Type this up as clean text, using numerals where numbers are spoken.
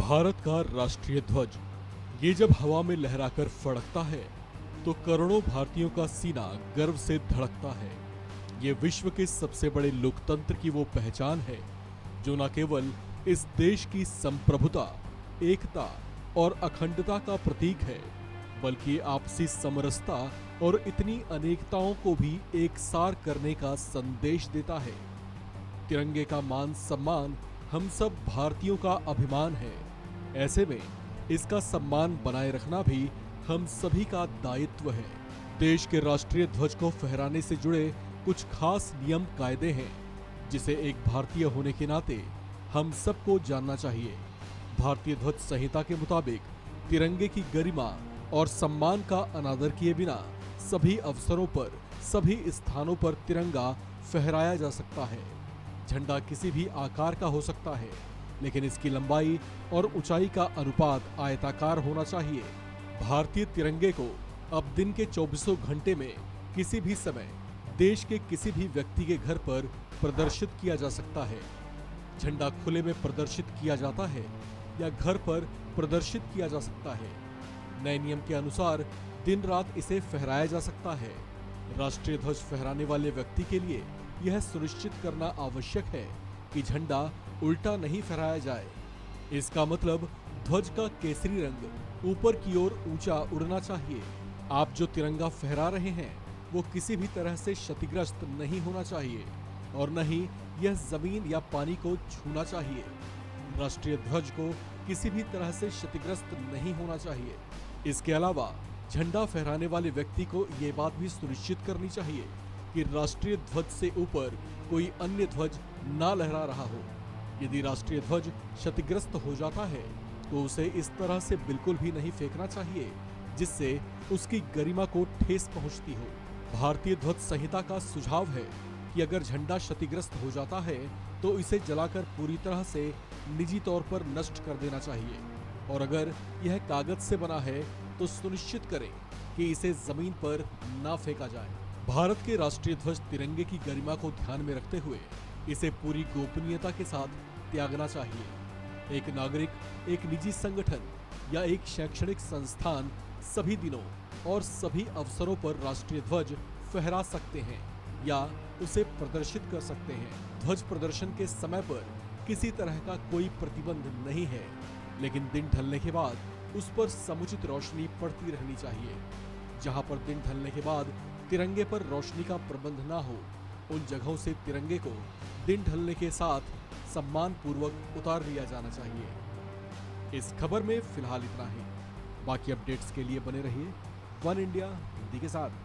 भारत का राष्ट्रीय ध्वज ये जब हवा में लहराकर फड़कता है तो करोड़ों भारतीयों का सीना गर्व से धड़कता है। ये विश्व के सबसे बड़े लोकतंत्र की वो पहचान है जो न केवल इस देश की संप्रभुता, एकता और अखंडता का प्रतीक है, बल्कि आपसी समरसता और इतनी अनेकताओं को भी एकसार करने का संदेश देता है। तिरंगे का मान सम्मान हम सब भारतीयों का अभिमान है। ऐसे में इसका सम्मान बनाए रखना भी हम सभी का दायित्व है। देश के राष्ट्रीय ध्वज को फहराने से जुड़े कुछ खास नियम कायदे हैं जिसे एक भारतीय होने के नाते हम सबको जानना चाहिए। भारतीय ध्वज संहिता के मुताबिक तिरंगे की गरिमा और सम्मान का अनादर किए बिना सभी अवसरों पर, सभी स्थानों पर तिरंगा फहराया जा सकता है। झंडा किसी भी आकार का हो सकता है, लेकिन इसकी लंबाई और ऊंचाई का अनुपात आयताकार होना चाहिए। भारतीय तिरंगे को अब दिन के 24 घंटे में किसी भी समय देश के किसी भी व्यक्ति के घर पर प्रदर्शित किया जा सकता है। झंडा खुले में प्रदर्शित किया जाता है या घर पर प्रदर्शित किया जा सकता है। नए नियम के अनुसार दिन रात इसे फहराया जा सकता है। राष्ट्रीय ध्वज फहराने वाले व्यक्ति के लिए यह सुनिश्चित करना आवश्यक है कि झंडा उल्टा नहीं फहराया जाए। इसका मतलब ध्वज का केसरी रंग ऊपर की ओर ऊंचा उड़ना चाहिए। आप जो तिरंगा फहरा रहे हैं वो किसी भी तरह से क्षतिग्रस्त नहीं होना चाहिए और न ही यह जमीन या पानी को छूना चाहिए। राष्ट्रीय ध्वज को किसी भी तरह से क्षतिग्रस्त नहीं होना चाहिए। इसके अलावा झंडा फहराने वाले व्यक्ति को ये बात भी सुनिश्चित करनी चाहिए कि राष्ट्रीय ध्वज से ऊपर कोई अन्य ध्वज ना लहरा रहा हो। यदि राष्ट्रीय ध्वज क्षतिग्रस्त हो जाता है तो उसे इस तरह से बिल्कुल भी नहीं फेंकना चाहिए जिससे उसकी गरिमा को ठेस पहुंचती हो। भारतीय ध्वज संहिता का सुझाव है कि अगर झंडा क्षतिग्रस्त हो जाता है तो इसे जलाकर पूरी तरह से निजी तौर पर नष्ट कर देना चाहिए, और अगर यह कागज से बना है तो सुनिश्चित करें कि इसे जमीन पर ना फेंका जाए। भारत के राष्ट्रीय ध्वज तिरंगे की गरिमा को ध्यान में रखते हुए इसे पूरी गोपनीयता के साथ त्यागना चाहिए। एक नागरिक, एक निजी संगठन या एक शैक्षणिक संस्थान सभी दिनों और सभी अवसरों पर राष्ट्रीय ध्वज फहरा सकते हैं या उसे प्रदर्शित कर सकते हैं। ध्वज प्रदर्शन के समय पर किसी तरह का कोई प्रतिबंध नहीं है, लेकिन दिन ढलने के बाद उस पर समुचित रोशनी पड़ती रहनी चाहिए। जहां पर दिन ढलने के बाद तिरंगे पर रोशनी का प्रबंध ना हो, उन जगहों से तिरंगे को दिन ढलने के साथ सम्मान पूर्वक उतार लिया जाना चाहिए। इस खबर में फिलहाल इतना ही। बाकी अपडेट्स के लिए बने रहिए वन इंडिया हिंदी के साथ।